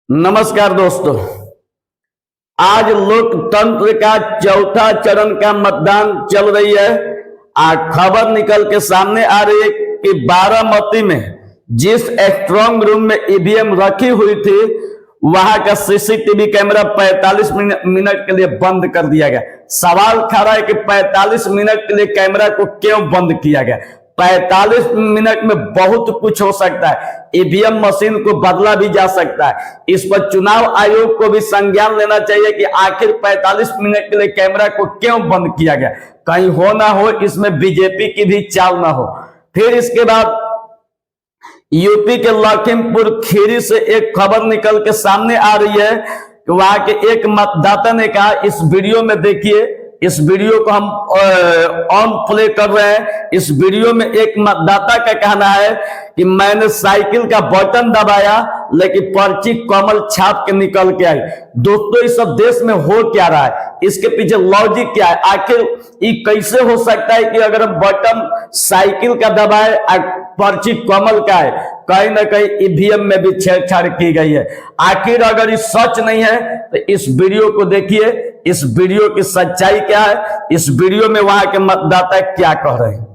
नमस्कार दोस्तों, आज लोकतंत्र का चौथा चरण का मतदान चल रही है। आज खबर निकल के सामने आ रही है कि बारामती में जिस स्ट्रांग रूम में ईवीएम रखी हुई थी वहां का सीसीटीवी कैमरा 45 मिनट के लिए बंद कर दिया गया। सवाल खड़ा है कि 45 मिनट के लिए कैमरा को क्यों बंद किया गया। 45 मिनट में बहुत कुछ हो सकता है, ईवीएम मशीन को बदला भी जा सकता है। इस पर चुनाव आयोग को भी संज्ञान लेना चाहिए कि आखिर 45 मिनट के लिए कैमरा को क्यों बंद किया गया। कहीं हो ना हो इसमें बीजेपी की भी चाल ना हो। फिर इसके बाद यूपी के लखीमपुर खीरी से एक खबर निकल के सामने आ रही है कि वहां के एक मतदाता ने कहा, इस वीडियो में देखिए, इस वीडियो को हम ऑन प्ले कर रहे हैं। इस वीडियो में एक मतदाता का कहना है कि मैंने साइकिल का बटन दबाया लेकिन पर्ची कमल छाप के निकल के आई। दोस्तों, इस सब देश में हो क्या रहा है, इसके पीछे लॉजिक क्या है। आखिर ये कैसे हो सकता है कि अगर हम बटन साइकिल का दबाए पर्ची कमल का है। कहीं ना कहीं ईवीएम में भी छेड़छाड़ की गई है। आखिर अगर ये सच नहीं है तो इस वीडियो को देखिए, इस वीडियो की सच्चाई क्या है, इस वीडियो में वहां के मतदाता क्या कह रहे हैं।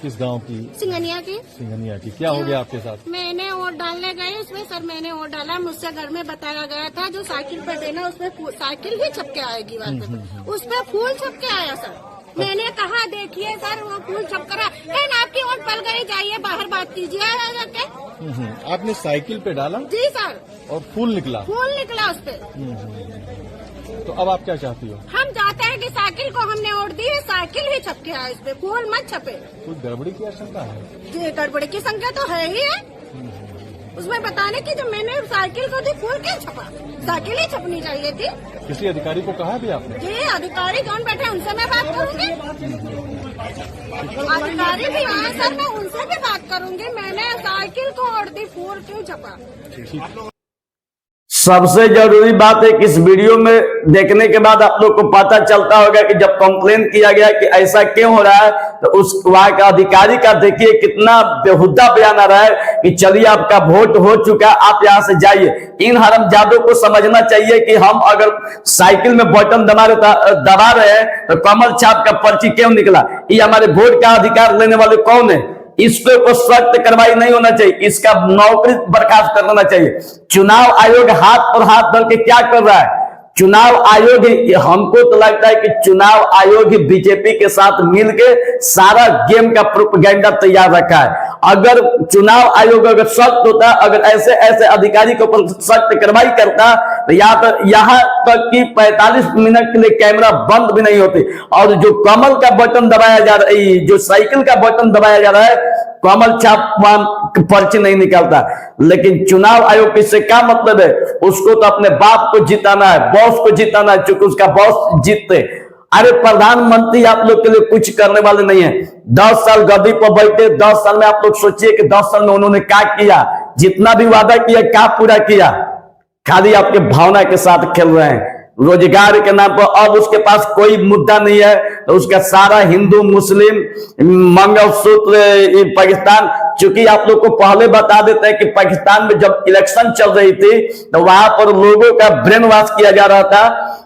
किस गांव की? सिंगनिया की। सिंघनिया की। क्या हो गया आपके साथ? मैंने वोट डालने गई, उसमें सर मैंने वोट डाला, मुझसे घर में बताया गया था जो साइकिल पे देना उसमें साइकिल ही छप के आएगी, उसमें फूल छप के आया सर। मैंने कहा देखिए सर वो फूल छप कर आपकी वोट पल गई, जाइए बाहर बात कीजिए। आपने साइकिल पे डाला? जी सर। और फूल निकला? फूल निकला उस पे। तो अब आप क्या चाहती हो? हम चाहते हैं कि साइकिल को हमने वोट दी, साइकिल ही छप के आए, इस पे फूल मत छपे। कुछ गड़बड़ी की आशंका है? जी गड़बड़ी की संख्या तो है ही है। उसमें बताने की जब मैंने साइकिल को दी फूल क्यों छपा, साइकिल ही छपनी चाहिए थी। किसी अधिकारी को कहा भी आपने? जी अधिकारी कौन बैठे उनसे मैं बात करूंगी। अधिकारी भी हाँ सर, मैं उनसे भी बात करूंगी। मैंने साइकिल को वोट दी, फूल क्यों छपा। सबसे जरूरी बात है कि इस वीडियो में देखने के बाद आप लोग को पता चलता होगा कि जब कंप्लेन किया गया कि ऐसा क्यों हो रहा है तो उस वहां का अधिकारी का देखिए कितना बेहुदा बयान आ रहा है कि चलिए आपका वोट हो चुका, आप यहां से जाइए। इन हरामजादों को समझना चाहिए कि हम अगर साइकिल में बटन दबा रहे हैं तो कमल छाप का पर्ची क्यों निकला। ये हमारे वोट का अधिकार लेने वाले कौन है। इस पे कोई सख्त कार्रवाई नहीं होना चाहिए, इसका नौकरी बर्खास्त कर देना चाहिए। चुनाव आयोग हाथ पर हाथ धर के क्या कर रहा है। चुनाव आयोग, हमको तो लगता है कि चुनाव आयोग ही बीजेपी के साथ मिलके सारा गेम का प्रोपेगेंडा तैयार रखा है। अगर चुनाव आयोग अगर सख्त होता, अगर ऐसे ऐसे अधिकारी के ऊपर सख्त कार्रवाई करता तो यहाँ तक कि 45 मिनट के लिए कैमरा बंद भी नहीं होते। और जो कमल का बटन दबाया जा रहा है, जो साइकिल का बटन दबाया जा रहा है, कमल छाप पर्ची नहीं निकलता। लेकिन चुनाव आयोग इससे क्या मतलब है, उसको तो अपने बाप को जिताना है, बॉस को जिताना है, चूंकि उसका बॉस जीतते। अरे प्रधानमंत्री आप लोग के लिए कुछ करने वाले नहीं है। 10 साल गद्दी पर बैठे, 10 साल में आप लोग सोचिए कि 10 साल में उन्होंने क्या किया, जितना भी वादा किया क्या पूरा किया। खाली आपके भावना के साथ खेल रहे हैं। रोजगार के नाम पर अब उसके पास कोई मुद्दा नहीं है तो उसका सारा हिंदू मुस्लिम मंगलसूत्र पाकिस्तान। चूंकि आप लोग को पहले बता देते हैं कि पाकिस्तान में जब इलेक्शन चल रही थी तो वहां पर लोगों का ब्रेन वॉश किया जा रहा था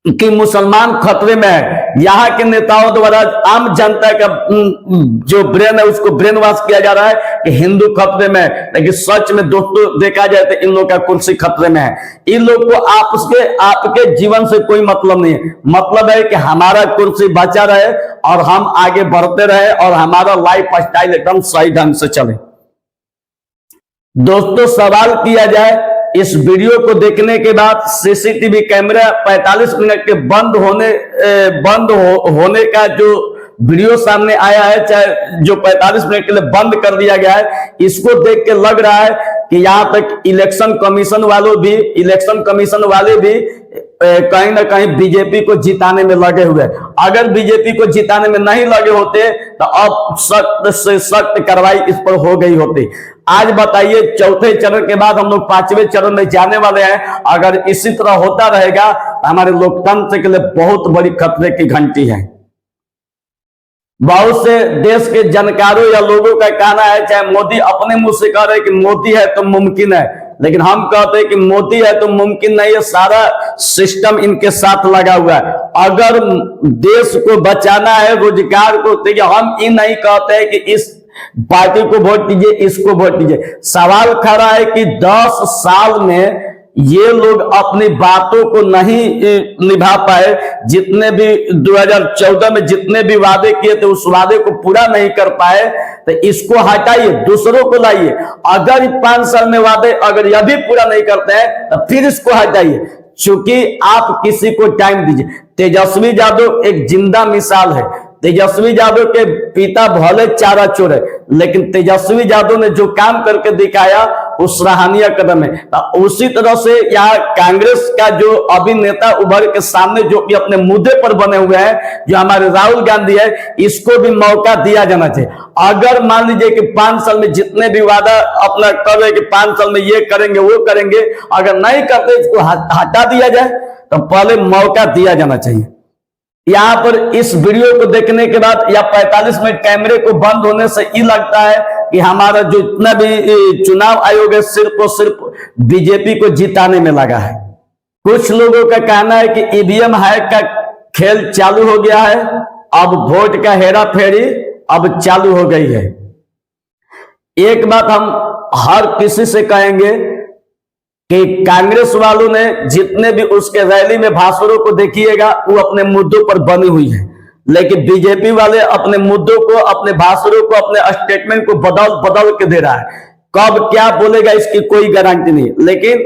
कि मुसलमान खतरे में है। यहाँ के नेताओं द्वारा आम जनता का जो ब्रेन है उसको ब्रेन वॉश किया जा रहा है कि हिंदू खतरे में है। लेकिन सच में दोस्तों देखा जाए तो इन लोगों का कुर्सी खतरे में है। इन लोग को आपके जीवन से कोई मतलब नहीं है। मतलब है कि हमारा कुर्सी बचा रहे और हम आगे बढ़ते रहे और हमारा लाइफ स्टाइल एकदम सही ढंग से चले। दोस्तों, सवाल किया जाए, इस वीडियो को देखने के बाद सीसीटीवी कैमरा 45 मिनट के बंद होने का जो वीडियो सामने आया है, चाहे जो 45 मिनट के लिए बंद कर दिया गया है, इसको देख के लग रहा है कि यहाँ तक इलेक्शन कमीशन वाले भी कहीं ना कहीं बीजेपी को जिताने में लगे हुए। अगर बीजेपी को जिताने में नहीं लगे होते तो अब सख्त से सख्त कार्रवाई इस पर हो गई होती। आज बताइए, चौथे चरण के बाद हम लोग 5वें चरण में जाने वाले हैं। अगर इसी तरह होता रहेगा तो हमारे लोकतंत्र के लिए बहुत बड़ी खतरे की घंटी है। बहुत से देश के जानकारों या लोगों का कहना है, चाहे मोदी अपने मुंह से कह रहे कि मोदी है तो मुमकिन है, लेकिन हम कहते हैं कि मोदी है तो मुमकिन नहीं है, सारा सिस्टम इनके साथ लगा हुआ है। अगर देश को बचाना है, रोजगार को, देखिए हम ये नहीं कहते हैं कि इस पार्टी को वोट दीजिए, इसको वोट दीजिए। सवाल खड़ा है कि 10 साल में ये लोग अपनी बातों को नहीं निभा पाए, जितने भी 2014 में जितने भी वादे किए थे उस वादे को पूरा नहीं कर पाए, तो इसको हटाइए, दूसरों को लाइए। अगर 5 साल में वादे अगर यह भी पूरा नहीं करते हैं तो फिर इसको हटाइए, क्योंकि आप किसी को टाइम दीजिए। तेजस्वी यादव एक जिंदा मिसाल है। तेजस्वी यादव के पिता भले चारा चोर है, लेकिन तेजस्वी यादव ने जो काम करके दिखाया वो सराहनीय कदम है। उसी तरह से यहाँ कांग्रेस का जो अभी नेता उभर के सामने जो कि अपने मुद्दे पर बने हुए हैं, जो हमारे राहुल गांधी है, इसको भी मौका दिया जाना चाहिए। अगर मान लीजिए कि 5 साल में जितने भी वादा अपना कर रहे कि 5 साल में ये करेंगे वो करेंगे, अगर नहीं करते इसको हटा दिया जाए, तो पहले मौका दिया जाना चाहिए। यहाँ पर इस वीडियो को देखने के बाद या 45 मिनट कैमरे को बंद होने से ये लगता है कि हमारा जो इतना भी चुनाव आयोग है सिर्फ और सिर्फ बीजेपी को जिताने में लगा है। कुछ लोगों का कहना है कि ईवीएम हैक का खेल चालू हो गया है, अब वोट का हेरा फेरी अब चालू हो गई है। एक बात हम हर किसी से कहेंगे कि कांग्रेस वालों ने जितने भी उसके रैली में भाषणों को देखिएगा वो अपने मुद्दों पर बनी हुई है, लेकिन बीजेपी वाले अपने मुद्दों को, अपने भाषणों को, अपने स्टेटमेंट को बदल के दे रहा है। कब क्या बोलेगा इसकी कोई गारंटी नहीं। लेकिन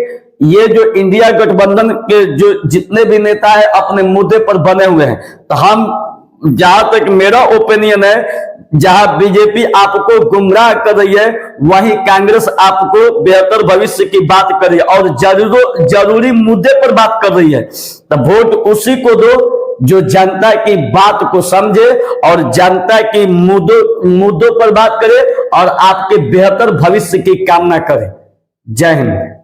ये जो इंडिया गठबंधन के जो जितने भी नेता है अपने मुद्दे पर बने हुए हैं, तो हम, जहां तक मेरा ओपिनियन है, जहां बीजेपी आपको गुमराह कर रही है वहीं कांग्रेस आपको बेहतर भविष्य की बात कर रही है और जरूरी मुद्दे पर बात कर रही है। तो वोट उसी को दो जो जनता की बात को समझे और जनता की मुद्दों पर बात करे और आपके बेहतर भविष्य की कामना करे। जय हिंद।